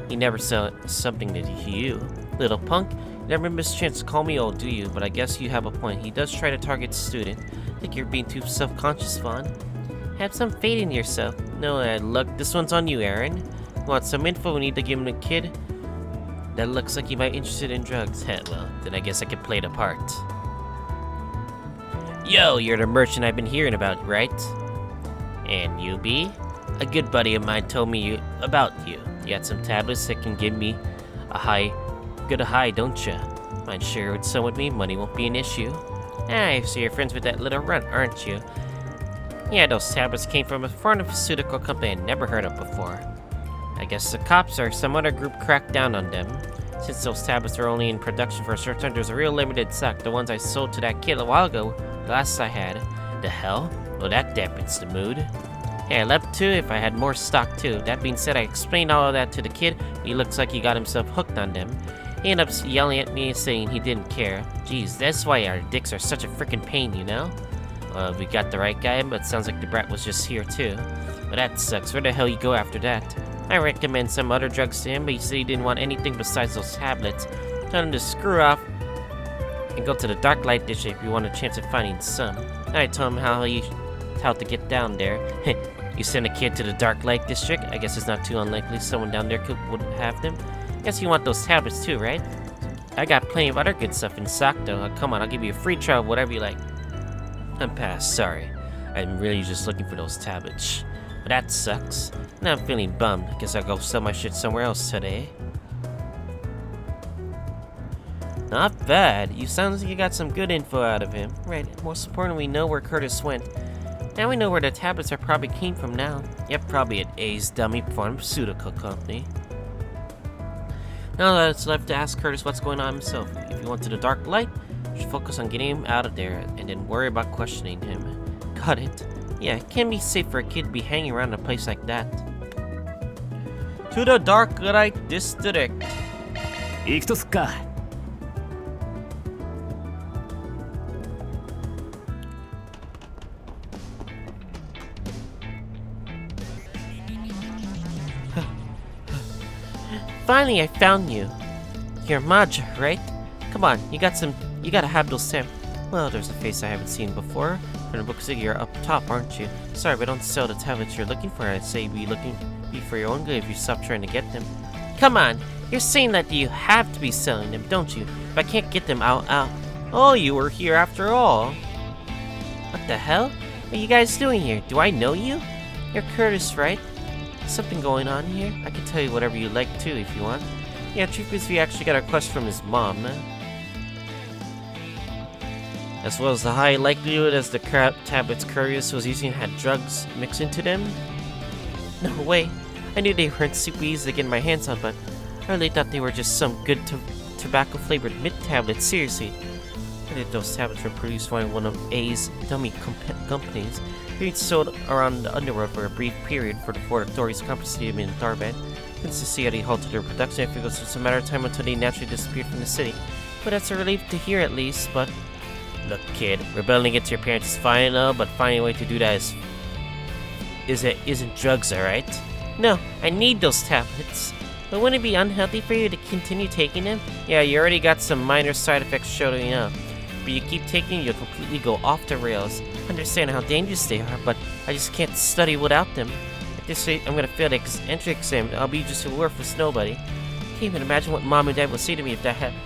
He never said something to you. Little punk. You never miss a chance to call me old, do you? But I guess you have a point. He does try to target student. Think you're being too self-conscious, Fawn? Have some faith in yourself. No, look, this one's on you, Aaron. You want some info? We need to give him a kid. That looks like he might be interested in drugs. Well, then I guess I could play the part. Yo, you're the merchant I've been hearing about, right? And you be? A good buddy of mine told me about you. You got some tablets that can give me a good high, don't ya? Mind sharing some with me? Money won't be an issue. Ah, so you're friends with that little runt, aren't you? Yeah, those tablets came from a pharmaceutical company I'd never heard of before. I guess the cops or some other group cracked down on them. Since those tablets are only in production for a short time, there's a real limited stock. The ones I sold to that kid a while ago, the last I had. The hell? Well, that dampens the mood. Hey, I'd love to if I had more stock too. That being said, I explained all of that to the kid. He looks like he got himself hooked on them. He ended up yelling at me saying he didn't care. Jeez, that's why our dicks are such a freaking pain, you know? We got the right guy, but it sounds like the brat was just here too. But that sucks. Where the hell you go after that? I recommend some other drugs to him, but he said he didn't want anything besides those tablets. Told him to screw off and go to the Dark Light District if you want a chance of finding some. Then I told him how to get down there. You send a kid to the Dark Light District? I guess it's not too unlikely someone down there would have them. Guess you want those tablets too, right? I got plenty of other good stuff in Sakto. Come on, I'll give you a free trial of whatever you like. I'm past, sorry. I'm really just looking for those tablets. But that sucks. Now I'm feeling bummed. Guess I'll go sell my shit somewhere else today. Not bad. You sound like you got some good info out of him. Right, most importantly, we know where Curtis went. Now we know where the tablets are probably came from now. Yep, probably at A's Dummy Pharmaceutical Company. Now it's left to ask Curtis what's going on himself. If he went to the Dark Light, you should focus on getting him out of there and then worry about questioning him. Got it. Yeah, it can't be safe for a kid to be hanging around a place like that. To the Dark Light District. 行くとすっか。Finally, I found you. You're Maja, right? Come on, you gotta have those Sam. Well, there's a face I haven't seen before. From the books, you're up top, aren't you? Sorry, but don't sell the tablets you're looking for. I'd say be for your own good if you stop trying to get them. Come on, you're saying that you have to be selling them, don't you? If I can't get them, I'll... Oh, you were here after all. What the hell? What are you guys doing here? Do I know you? You're Curtis, right? Something going on here? I can tell you whatever you like too if you want. Yeah, truth is we actually got a request from his mom. As well as the high likelihood as the tablets Curious was using had drugs mixed into them. No way. I knew they weren't super easy to get my hands on, but I really thought they were just some good tobacco flavored mint tablets, seriously. I did those tablets were produced by one of A's dummy companies. Being sold around the underworld for a brief period before authorities confiscated them in Darban. Since the city halted their production, I figured it was just a matter of time until they naturally disappeared from the city. But that's a relief to hear at least, but... Look, kid, rebelling against your parents is fine and all, but finding a way to do that isn't drugs, alright? No, I need those tablets. But wouldn't it be unhealthy for you to continue taking them? Yeah, you already got some minor side effects showing up. But you keep taking them, you'll completely go off the rails. I understand how dangerous they are, but I just can't study without them. At this rate, I'm gonna fail the entry exam. I'll be just a worthless nobody. Can't even imagine what mom and dad would say to me if that happened.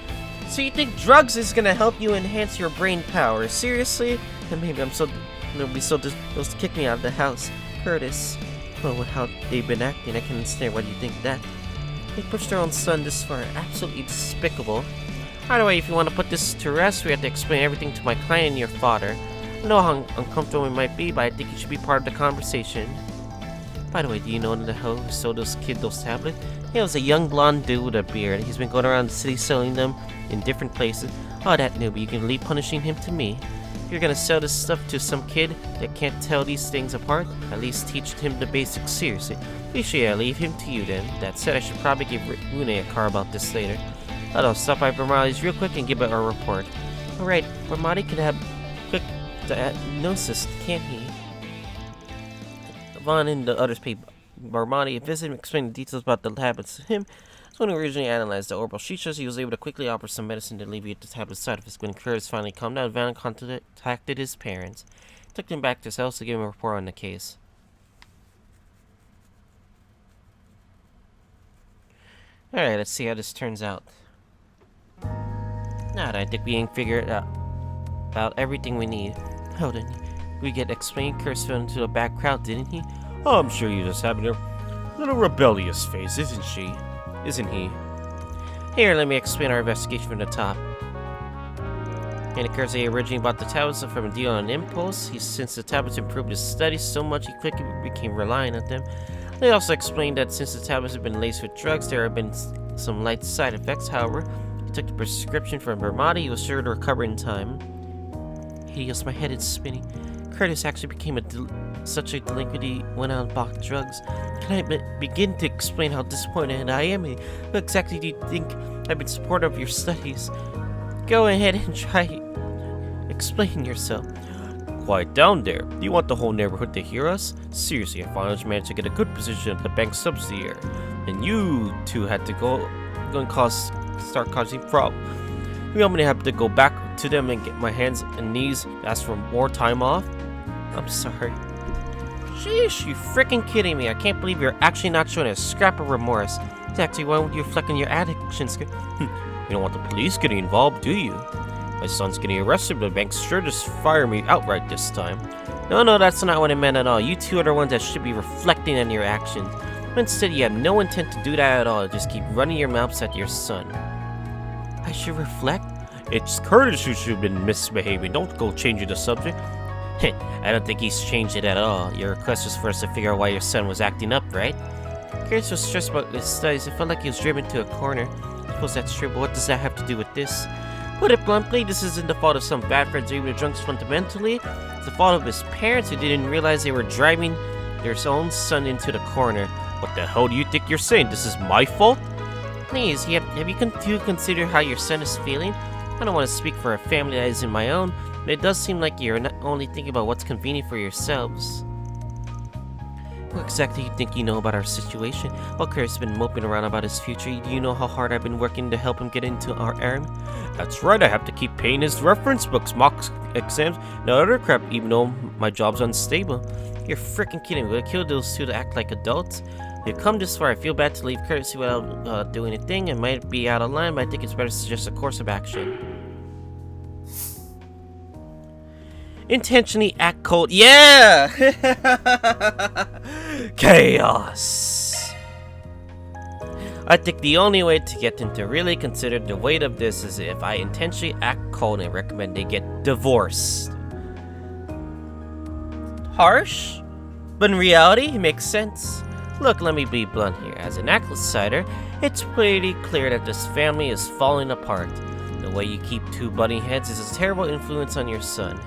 So you think drugs is gonna help you enhance your brain power? Seriously? And maybe they'll be so disposed to kick me out of the house. Curtis. Well, with how they've been acting, I can understand why you think that. They pushed their own son this far. Absolutely despicable. Either if you want to put this to rest, we have to explain everything to my client and your father. I know how uncomfortable it might be, but I think you should be part of the conversation. By the way, do you know the hell who sold those tablets? Yeah, it was a young blonde dude with a beard. He's been going around the city selling them in different places. Oh, that newbie, you can leave punishing him to me. If you're gonna sell this stuff to some kid that can't tell these things apart, at least teach him the basics seriously. I'll leave him to you then. That said, I should probably give Rune a car about this later. I'll stop by Vermali's real quick and give it a report. Alright, Vermali can have quick diagnosis, can't he? Vaughn and the others paid Vermali a visit and explained the details about the tablets to him. So when he originally analyzed the orbital sheets, he was able to quickly offer some medicine to alleviate the tablet's side effects. When Curtis finally calmed down, Van contacted his parents. Took them back to his house to give him a report on the case. Alright, let's see how this turns out. Nah, I think we ain't figured out about everything we need. Oh, didn't we get explained? Curtis fell into a bad crowd, didn't he? Oh, I'm sure you just having a little rebellious phase, isn't she? Isn't he? Here, let me explain our investigation from the top. And it occurs that he originally bought the tablets from a deal on impulse. Since the tablets improved his studies so much, he quickly became reliant on them. They also explained that since the tablets have been laced with drugs, there have been some light side effects. However, he took the prescription from Vermati. He was sure to recover in time. Hideous, my head is spinning. Curtis actually became such a delinquent he went out and bought drugs. Can I begin to explain how disappointed I am? What exactly do you think I've been supportive of your studies? Go ahead and try explaining yourself. quiet down there. Do you want the whole neighborhood to hear us? Seriously, I finally managed to get a good position at the bank subsidiary. And you two had to go and start causing problems. You want me to have to go back to them and get my hands and knees, ask for more time off? I'm sorry. Sheesh, you freaking kidding me. I can't believe you're actually not showing a scrap of remorse. Exactly, why won't you reflect on your actions? You don't want the police getting involved, do you? My son's getting arrested, but the bank's sure to fire me outright this time. No, that's not what I meant at all. You two are the ones that should be reflecting on your actions. But instead, you have no intent to do that at all. Just keep running your mouths at your son. I should reflect? It's Curtis who should have been misbehaving. Don't go changing the subject. I don't think he's changed it at all. Your request was for us to figure out why your son was acting up, right? Curtis was stressed about his studies. It felt like he was driven to a corner. I suppose that's true, but what does that have to do with this? Put it bluntly, this isn't the fault of some bad friends or even the drunks fundamentally. It's the fault of his parents who didn't realize they were driving their own son into the corner. What the hell do you think you're saying? This is my fault? Please, have you considered how your son is feeling? I don't want to speak for a family that isn't my own, but it does seem like you're not only thinking about what's convenient for yourselves. What exactly do you think you know about our situation? Well, Curtis has been moping around about his future. Do you know how hard I've been working to help him get into our army? That's right, I have to keep paying his reference books, mock exams, and other crap, even though my job's unstable. You're freaking kidding me. Would I kill those two to act like adults? We've come this far. I feel bad to leave Curtis without doing anything. It might be out of line, but I think it's better to suggest a course of action. Intentionally act cold. Yeah! Chaos! I think the only way to get him to really consider the weight of this is if I intentionally act cold and recommend they get divorced. Harsh? But in reality, it makes sense. Look, let me be blunt here. As an outsider, it's pretty clear that this family is falling apart. The way you keep two butting heads is a terrible influence on your son.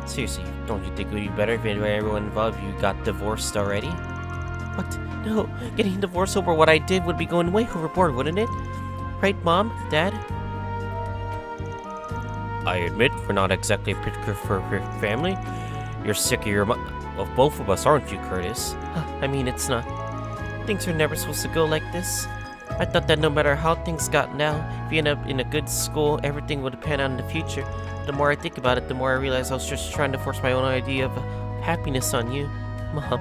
Seriously, don't you think it would be better if everyone involved you got divorced already? What? No, getting divorced over what I did would be going way overboard, wouldn't it? Right, Mom? Dad? I admit, we're not exactly a picture for your family. You're sick of both of us, aren't you, Curtis? I mean, it's not. Things are never supposed to go like this. I thought that no matter how things got now, if you end up in a good school, everything would depend on the future. The more I think about it, the more I realize I was just trying to force my own idea of happiness on you, Mom.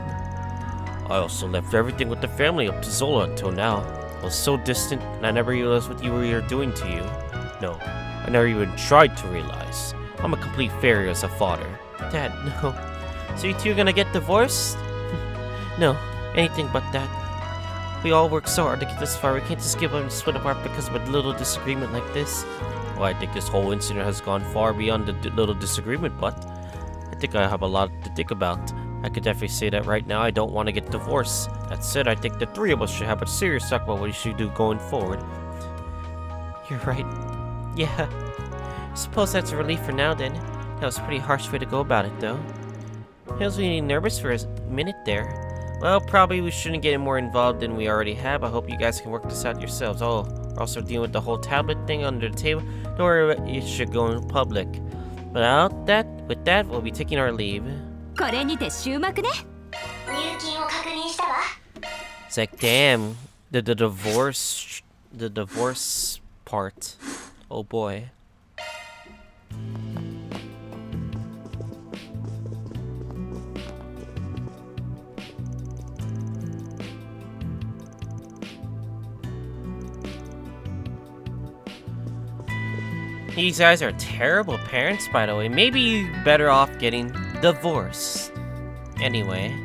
I also left everything with the family up to Zola until now. I was so distant, and I never realized what you were doing to you. No, I never even tried to realize. I'm a complete failure as a father. Dad, no. So you two are gonna get divorced? No, anything but that. We all worked so hard to get this far. We can't just give up and split apart because of a little disagreement like this. Well, I think this whole incident has gone far beyond the little disagreement, but I think I have a lot to think about. I could definitely say that right now I don't want to get divorced. That said, I think the three of us should have a serious talk about what we should do going forward. You're right. Yeah. I suppose that's a relief for now then. That was a pretty harsh way to go about it, though. I was really nervous for a minute there. Well, probably we shouldn't get more involved than we already have. I hope you guys can work this out yourselves. Oh, we're also dealing with the whole tablet thing under the table. Don't worry, it should go in public. But with that, we'll be taking our leave. It's like, damn, the divorce part. Oh boy. These guys are terrible parents, by the way. Maybe you're better off getting divorced. Anyway.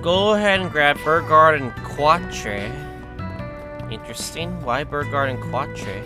Go ahead and grab Burgard and Quatre. Interesting. Why Burgard and Quatre?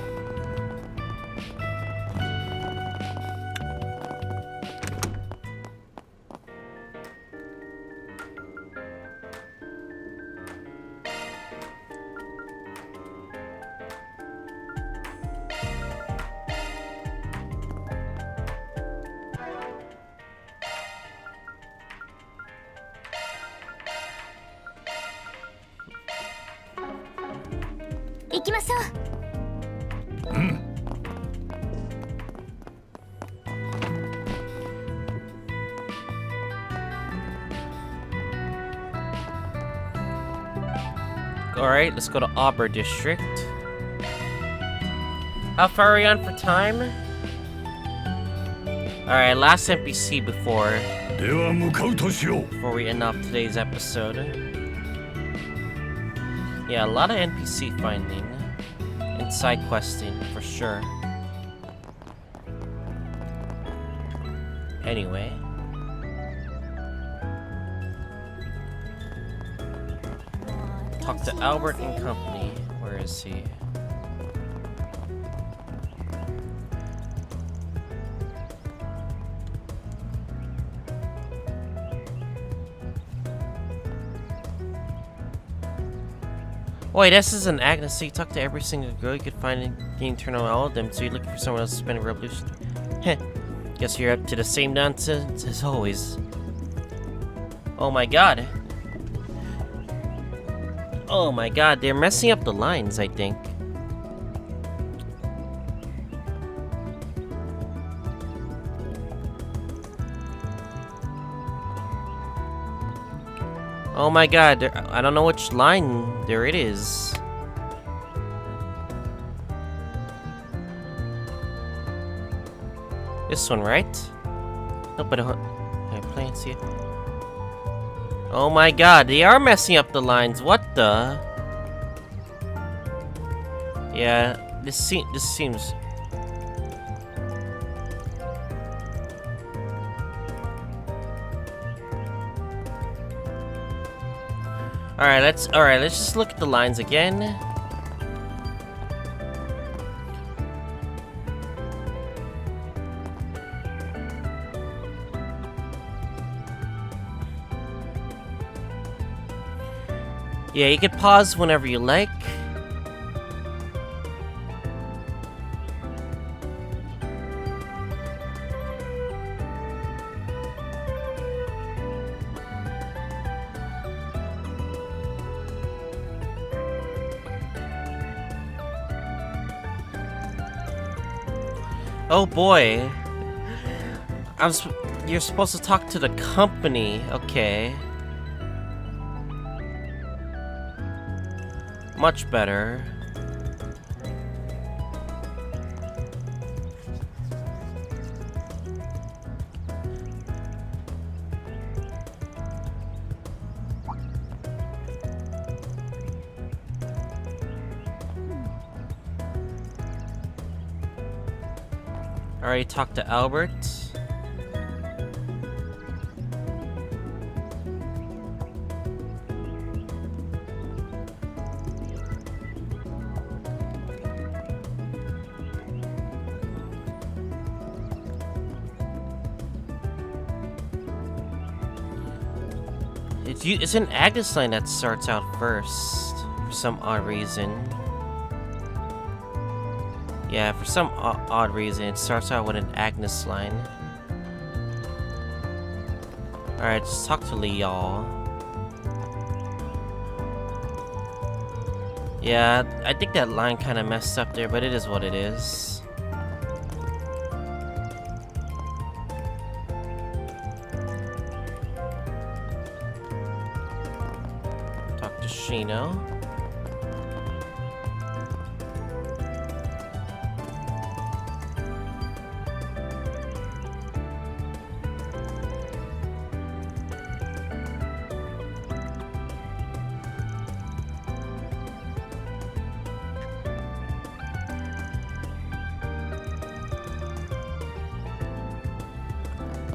きましょう。Alright, let's go to Auber District. How far are we on for time? Alright, last NPC before we end off today's episode. Yeah, a lot of NPC finding and side questing for sure. Anyway. Talk to Albert and company. Where is he? Wait, this is an Agnes, so you talk to every single girl you could find and you turn on all of them, so you're looking for someone else to spend a revolution. Heh. Guess you're up to the same nonsense as always. Oh my god. Oh my god, they're messing up the lines, I think. Oh my god, I don't know which line there it is. This one, right? No, but I'm playing see it. Oh my god, they are messing up the lines. What the? Yeah, this seems. Alright, let's just look at the lines again. Yeah, you can pause whenever you like. Oh boy. You're supposed to talk to the company. Okay. Much better. Already talked to Albert. It's an Agnes line that starts out first for some odd reason. Yeah, for some odd reason, it starts out with an Agnes line. Alright, just talk to Lial. Yeah, I think that line kind of messed up there, but it is what it is. Talk to Shino.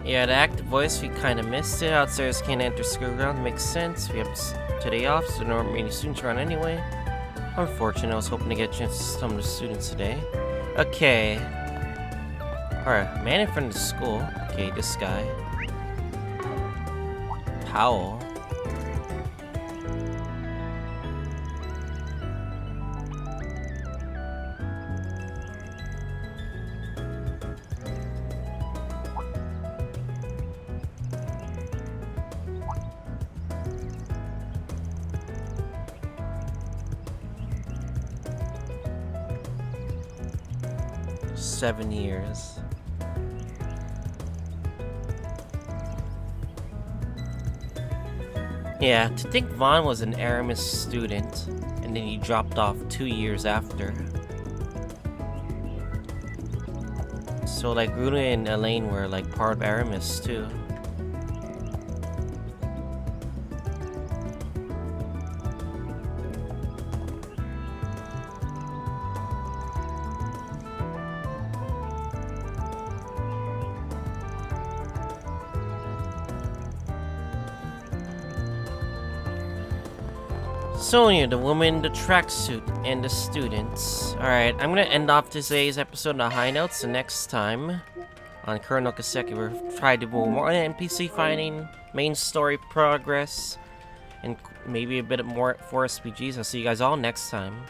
Yeah, the active voice, we kind of missed it. Outsiders can't enter school ground, makes sense. We have today off, so there aren't many students around anyway. Unfortunate, I was hoping to get a chance to see some of the students today. Okay. Alright, man in front of the school. Okay, this guy. Powell. 7 years. Yeah, to think Vaughn was an Aramis student, and then he dropped off 2 years after. So like Runa and Elaine were like part of Aramis too. Sonia, the woman, the tracksuit, and the students. Alright, I'm gonna end off today's episode on a high note, so next time on Kuro no Kiseki, we'll try to do more NPC fighting, main story progress, and maybe a bit more 4 SPGs. I'll see you guys all next time.